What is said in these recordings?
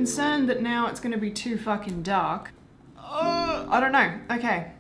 concerned that now it's gonna be too fucking dark. I don't know. Okay.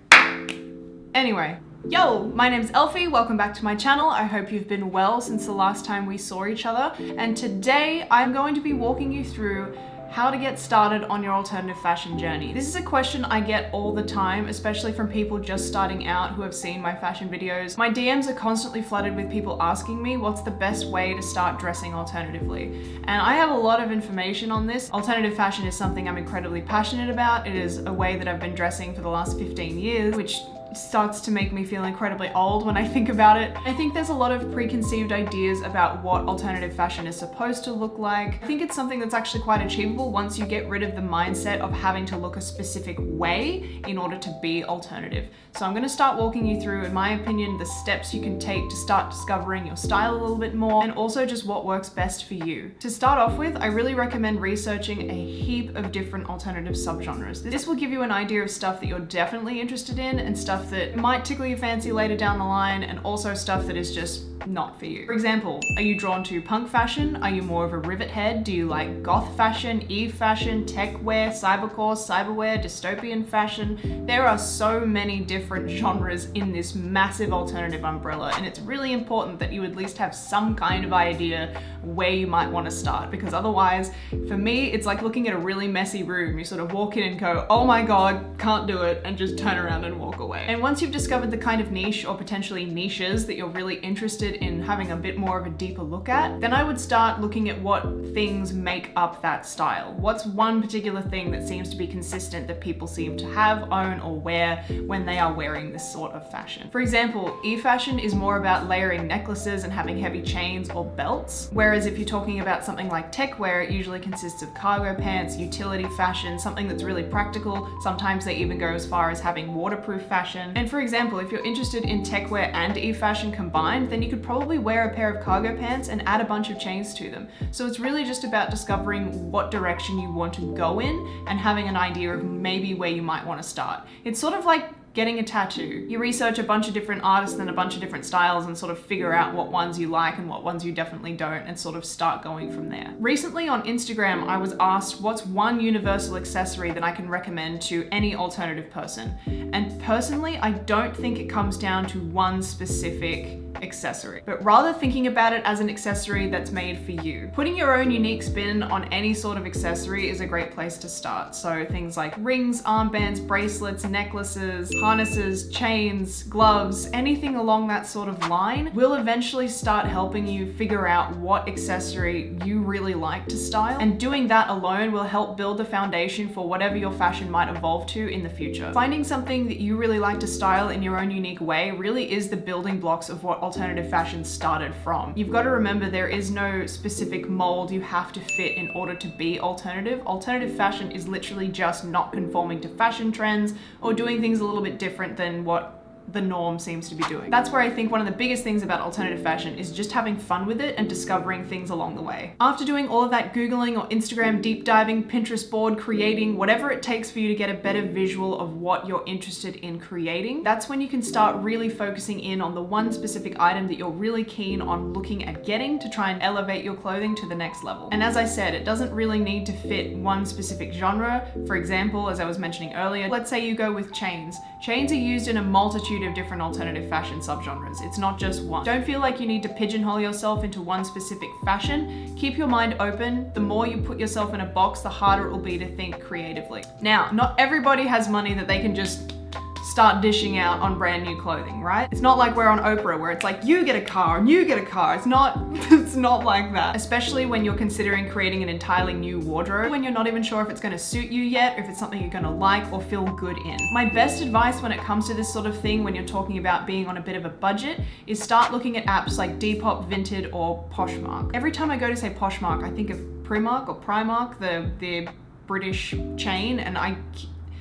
Anyway. Yo, my name's Elfie, welcome back to my channel. I hope you've been well since the last time we saw each other. And today I'm going to be walking you through how to get started on your alternative fashion journey. This is a question I get all the time, especially from people just starting out who have seen my fashion videos. My DMs are constantly flooded with people asking me what's the best way to start dressing alternatively. And I have a lot of information on this. Alternative fashion is something I'm incredibly passionate about. It is a way that I've been dressing for the last 15 years, which starts to make me feel incredibly old when I think about it. I think there's a lot of preconceived ideas about what alternative fashion is supposed to look like. I think it's something that's actually quite achievable once you get rid of the mindset of having to look a specific way in order to be alternative. So I'm gonna start walking you through, in my opinion, the steps you can take to start discovering your style a little bit more, and also just what works best for you. To start off with, I really recommend researching a heap of different alternative subgenres. This will give you an idea of stuff that you're definitely interested in and stuff that might tickle your fancy later down the line, and also stuff that is just not for you. For example, are you drawn to punk fashion? Are you more of a rivet head? Do you like goth fashion, eve fashion, tech wear, cybercore, cyberwear, dystopian fashion? There are so many different genres in this massive alternative umbrella, and it's really important that you at least have some kind of idea where you might want to start, because otherwise, for me, it's like looking at a really messy room. You sort of walk in and go, oh my god, can't do it, and just turn around and walk away. And once you've discovered the kind of niche or potentially niches that you're really interested in having a bit more of a deeper look at, then I would start looking at what things make up that style. What's one particular thing that seems to be consistent that people seem to have, own, or wear when they are wearing this sort of fashion? For example, e-fashion is more about layering necklaces and having heavy chains or belts, whereas if you're talking about something like tech wear, it usually consists of cargo pants, utility fashion, something that's really practical. Sometimes they even go as far as having waterproof fashion. And for example, if you're interested in tech wear and e-fashion combined, then you could probably wear a pair of cargo pants and add a bunch of chains to them. So it's really just about discovering what direction you want to go in and having an idea of maybe where you might want to start. It's sort of like getting a tattoo. You research a bunch of different artists and a bunch of different styles and sort of figure out what ones you like and what ones you definitely don't, and sort of start going from there. Recently on Instagram, I was asked what's one universal accessory that I can recommend to any alternative person. And personally, I don't think it comes down to one specific accessory, but rather thinking about it as an accessory that's made for you. Putting your own unique spin on any sort of accessory is a great place to start. So things like rings, armbands, bracelets, necklaces, harnesses, chains, gloves, anything along that sort of line will eventually start helping you figure out what accessory you really like to style. And doing that alone will help build the foundation for whatever your fashion might evolve to in the future. Finding something that you really like to style in your own unique way really is the building blocks of what alternative fashion started from. You've got to remember there is no specific mold you have to fit in order to be alternative. Alternative fashion is literally just not conforming to fashion trends or doing things a little bit different than what the norm seems to be doing. That's where I think one of the biggest things about alternative fashion is just having fun with it and discovering things along the way. After doing all of that Googling or Instagram deep diving, Pinterest board creating, whatever it takes for you to get a better visual of what you're interested in creating, that's when you can start really focusing in on the one specific item that you're really keen on looking at getting to try and elevate your clothing to the next level. And as I said, it doesn't really need to fit one specific genre. For example, as I was mentioning earlier, let's say you go with chains. Chains are used in a multitude of different alternative fashion subgenres. It's not just one. Don't feel like you need to pigeonhole yourself into one specific fashion. Keep your mind open. The more you put yourself in a box, the harder it will be to think creatively. Now, not everybody has money that they can just start dishing out on brand new clothing, right? It's not like we're on Oprah where it's like, you get a car and you get a car. It's not like that. Especially when you're considering creating an entirely new wardrobe, when you're not even sure if it's gonna suit you yet, or if it's something you're gonna like or feel good in. My best advice when it comes to this sort of thing, when you're talking about being on a bit of a budget, is start looking at apps like Depop, Vinted, or Poshmark. Every time I go to say Poshmark, I think of Primark, the British chain, and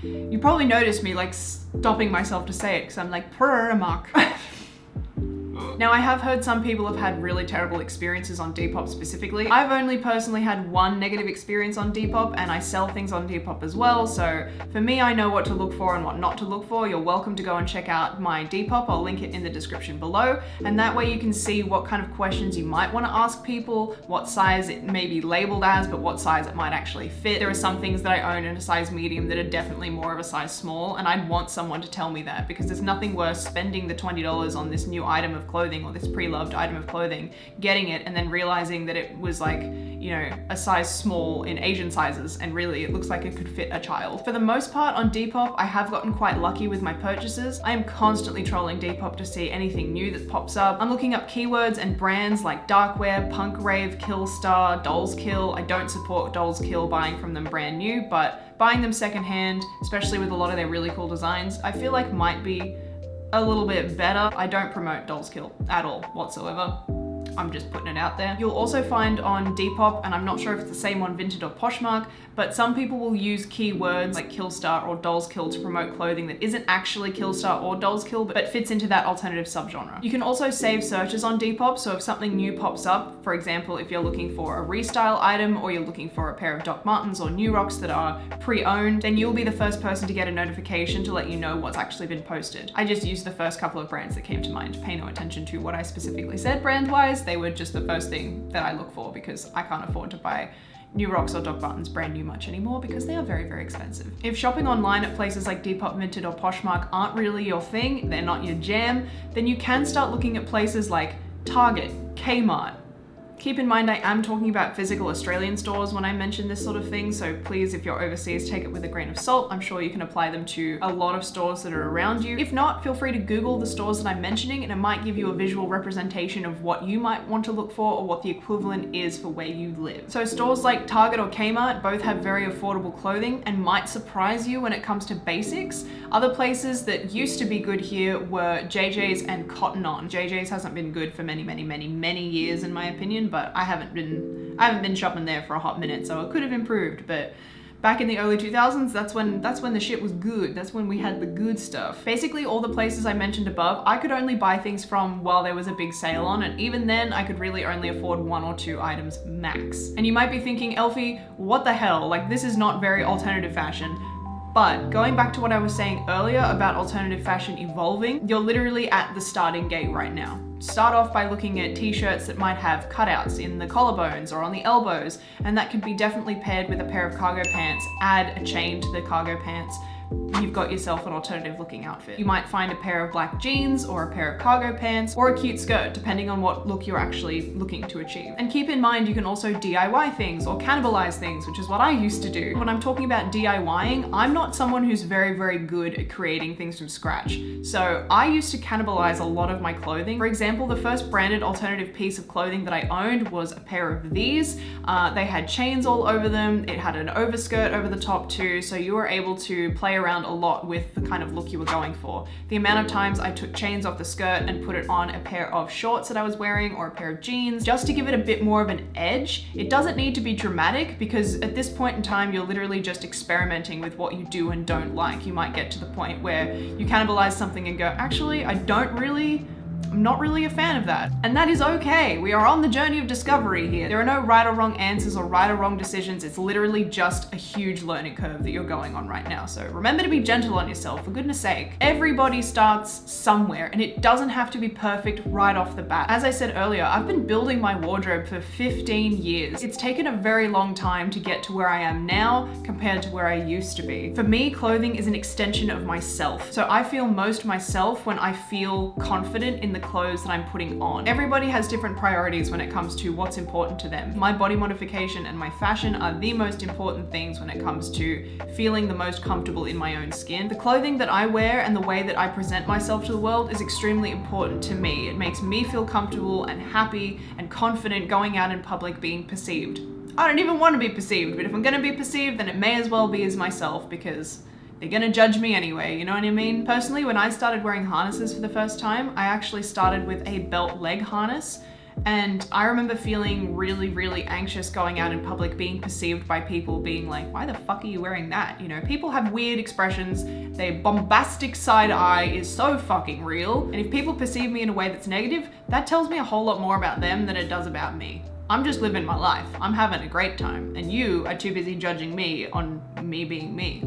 you probably noticed me like stopping myself to say it because I'm like, Primark. Now, I have heard some people have had really terrible experiences on Depop specifically. I've only personally had one negative experience on Depop, and I sell things on Depop as well, so for me, I know what to look for and what not to look for. You're welcome to go and check out my Depop. I'll link it in the description below, and that way you can see what kind of questions you might want to ask people, what size it may be labeled as, but what size it might actually fit. There are some things that I own in a size medium that are definitely more of a size small, and I'd want someone to tell me that, because there's nothing worse spending the $20 on this new item of clothing or this pre-loved item of clothing, getting it and then realizing that it was like, you know, a size small in Asian sizes, and really it looks like it could fit a child. For the most part on Depop, I have gotten quite lucky with my purchases. I am constantly trolling Depop to see anything new that pops up. I'm looking up keywords and brands like darkwear, punk rave, Killstar, Dolls Kill. I don't support Dolls Kill buying from them brand new, but buying them secondhand, especially with a lot of their really cool designs, I feel like might be a little bit better. I don't promote Dolls Kill at all whatsoever. I'm just putting it out there. You'll also find on Depop, and I'm not sure if it's the same on Vinted or Poshmark, but some people will use keywords like Killstar or Dolls Kill to promote clothing that isn't actually Killstar or Dolls Kill, but fits into that alternative subgenre. You can also save searches on Depop, so if something new pops up, for example, if you're looking for a restyle item or you're looking for a pair of Doc Martens or New Rocks that are pre-owned, then you'll be the first person to get a notification to let you know what's actually been posted. I just used the first couple of brands that came to mind. Pay no attention to what I specifically said brand-wise. They were just the first thing that I look for, because I can't afford to buy New Rocks or Doc Martens brand new much anymore because they are very, very expensive. If shopping online at places like Depop, Vinted or Poshmark aren't really your thing, they're not your jam, then you can start looking at places like Target, Kmart. Keep in mind, I am talking about physical Australian stores when I mention this sort of thing, so please, if you're overseas, take it with a grain of salt. I'm sure you can apply them to a lot of stores that are around you. If not, feel free to Google the stores that I'm mentioning, and it might give you a visual representation of what you might want to look for or what the equivalent is for where you live. So stores like Target or Kmart both have very affordable clothing and might surprise you when it comes to basics. Other places that used to be good here were JJ's and Cotton On. JJ's hasn't been good for many years in my opinion, but I haven't been shopping there for a hot minute, so it could have improved. But back in the early 2000s, that's when the shit was good. That's when we had the good stuff. Basically, all the places I mentioned above, I could only buy things from while there was a big sale on, and even then, I could really only afford 1 or 2 items max. And you might be thinking, Elfie, what the hell? Like, this is not very alternative fashion. But going back to what I was saying earlier about alternative fashion evolving, you're literally at the starting gate right now. Start off by looking at t-shirts that might have cutouts in the collarbones or on the elbows, and that could be definitely paired with a pair of cargo pants. Add a chain to the cargo pants. You've got yourself an alternative looking outfit. You might find a pair of black jeans or a pair of cargo pants or a cute skirt, depending on what look you're actually looking to achieve. And keep in mind, you can also DIY things or cannibalize things, which is what I used to do. When I'm talking about DIYing, I'm not someone who's very, very good at creating things from scratch. So I used to cannibalize a lot of my clothing. For example, the first branded alternative piece of clothing that I owned was a pair of these. They had chains all over them. It had an overskirt over the top too, so you were able to play around a lot with the kind of look you were going for. The amount of times I took chains off the skirt and put it on a pair of shorts that I was wearing or a pair of jeans, just to give it a bit more of an edge. It doesn't need to be dramatic, because at this point in time, you're literally just experimenting with what you do and don't like. You might get to the point where you cannibalize something and go, actually, I'm not really a fan of that. And that is okay. We are on the journey of discovery here. There are no right or wrong answers or right or wrong decisions. It's literally just a huge learning curve that you're going on right now. So remember to be gentle on yourself, for goodness sake. Everybody starts somewhere, and it doesn't have to be perfect right off the bat. As I said earlier, I've been building my wardrobe for 15 years. It's taken a very long time to get to where I am now compared to where I used to be. For me, clothing is an extension of myself. So I feel most myself when I feel confident in the clothes that I'm putting on. Everybody has different priorities when it comes to what's important to them. My body modification and my fashion are the most important things when it comes to feeling the most comfortable in my own skin. The clothing that I wear and the way that I present myself to the world is extremely important to me. It makes me feel comfortable and happy and confident going out in public being perceived. I don't even want to be perceived, but if I'm gonna be perceived, then it may as well be as myself, because they're gonna judge me anyway, you know what I mean? Personally, when I started wearing harnesses for the first time, I actually started with a belt leg harness, And I remember feeling really, really anxious going out in public, being perceived by people being like, why the fuck are you wearing that? You know, people have weird expressions. Their bombastic side eye is so fucking real. And if people perceive me in a way that's negative, that tells me a whole lot more about them than it does about me. I'm just living my life. I'm having a great time. And you are too busy judging me on me being me.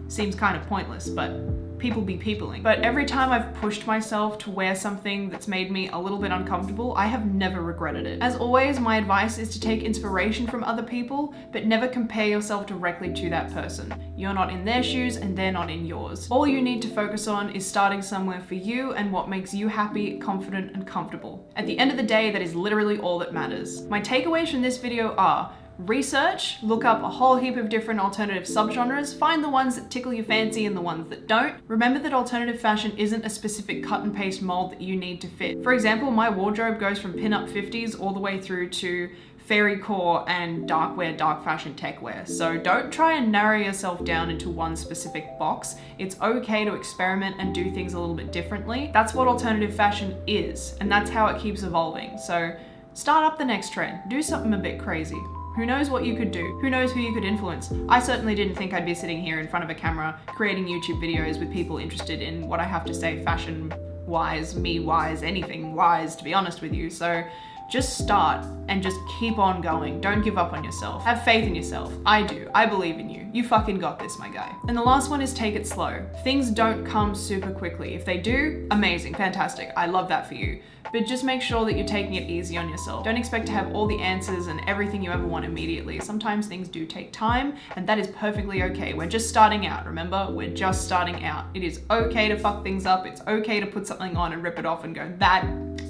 Seems kind of pointless, but people be peopling. But every time I've pushed myself to wear something that's made me a little bit uncomfortable, I have never regretted it. As always, my advice is to take inspiration from other people, but never compare yourself directly to that person. You're not in their shoes and they're not in yours. All you need to focus on is starting somewhere for you and what makes you happy, confident, and comfortable. At the end of the day, that is literally all that matters. My takeaways from this video are: research, look up a whole heap of different alternative subgenres, find the ones that tickle your fancy and the ones that don't. Remember that alternative fashion isn't a specific cut and paste mold that you need to fit. For example, my wardrobe goes from pin-up 50s all the way through to fairy core and dark wear, dark fashion, tech wear. So don't try and narrow yourself down into one specific box. It's okay to experiment and do things a little bit differently. That's what alternative fashion is, and that's how it keeps evolving. So start up the next trend, do something a bit crazy. Who knows what you could do? Who knows who you could influence? I certainly didn't think I'd be sitting here in front of a camera creating YouTube videos with people interested in what I have to say fashion-wise, me-wise, anything-wise, to be honest with you. So just start and just keep on going. Don't give up on yourself. Have faith in yourself. I do. I believe in you. You fucking got this, my guy. And the last one is take it slow. Things don't come super quickly. If they do, amazing, fantastic. I love that for you. But just make sure that you're taking it easy on yourself. Don't expect to have all the answers and everything you ever want immediately. Sometimes things do take time, and that is perfectly okay. We're just starting out, remember? We're just starting out. It is okay to fuck things up. It's okay to put something on and rip it off and go,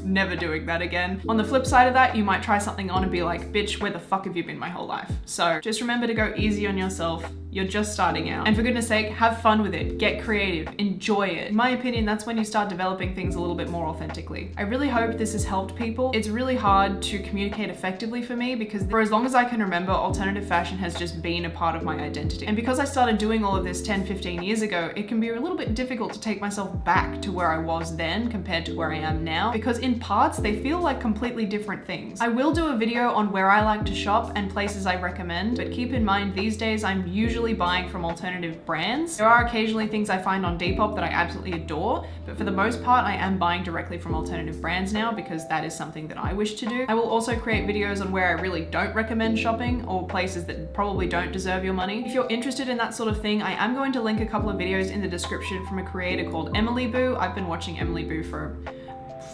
never doing that again. On the flip side of that, you might try something on and be like, bitch, where the fuck have you been my whole life? So just remember to go easy on yourself. You're just starting out. And for goodness sake, have fun with it. Get creative. Enjoy it. In my opinion, that's when you start developing things a little bit more authentically. I really hope this has helped people. It's really hard to communicate effectively for me because for as long as I can remember, alternative fashion has just been a part of my identity. And because I started doing all of this 10, 15 years ago, it can be a little bit difficult to take myself back to where I was then compared to where I am now, because in parts, they feel like completely different things. I will do a video on where I like to shop and places I recommend, but keep in mind these days I'm usually buying from alternative brands. There are occasionally things I find on Depop that I absolutely adore, but for the most part I am buying directly from alternative brands now because that is something that I wish to do. I will also create videos on where I really don't recommend shopping or places that probably don't deserve your money. If you're interested in that sort of thing, I am going to link a couple of videos in the description from a creator called Emily Boo. I've been watching Emily Boo for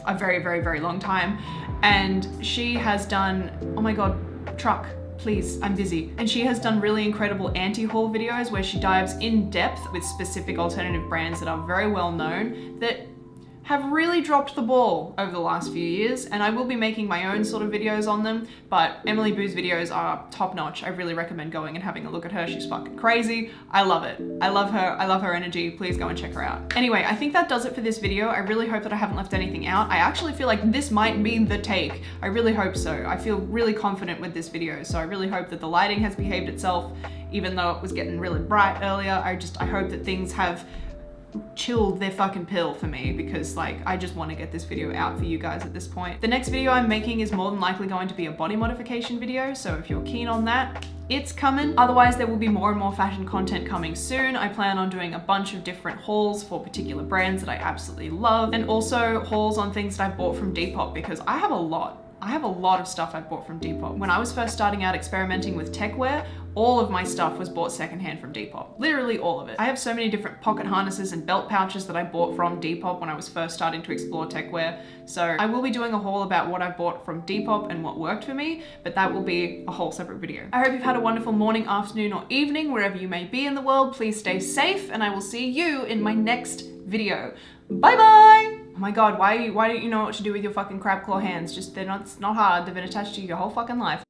a very, very, very long time, and she has done, oh my god, truck. Please, I'm busy. And she has done really incredible anti-haul videos where she dives in depth with specific alternative brands that are very well known that have really dropped the ball over the last few years, and I will be making my own sort of videos on them, but Emily Boo's videos are top notch. I really recommend going and having a look at her. She's fucking crazy. I love it. I love her. I love her energy. Please go and check her out. Anyway, I think that does it for this video. I really hope that I haven't left anything out. I actually feel like this might be the take. I really hope so. I feel really confident with this video, so I really hope that the lighting has behaved itself, even though it was getting really bright earlier. I hope that things have chilled their fucking pill for me, because like I just want to get this video out for you guys at this point. The next video I'm making is more than likely going to be a body modification video, so if you're keen on that, it's coming. Otherwise, there will be more and more fashion content coming soon. I plan on doing a bunch of different hauls for particular brands that I absolutely love, and also hauls on things that I've bought from Depop, because I have a lot of stuff I've bought from Depop. When I was first starting out experimenting with tech wear, all of my stuff was bought secondhand from Depop. Literally all of it. I have so many different pocket harnesses and belt pouches that I bought from Depop when I was first starting to explore tech wear. So I will be doing a haul about what I bought from Depop and what worked for me, but that will be a whole separate video. I hope you've had a wonderful morning, afternoon, or evening, wherever you may be in the world. Please stay safe, and I will see you in my next video. Bye bye! Oh my god, why don't you know what to do with your fucking crab claw hands? Just, it's not hard. They've been attached to you your whole fucking life.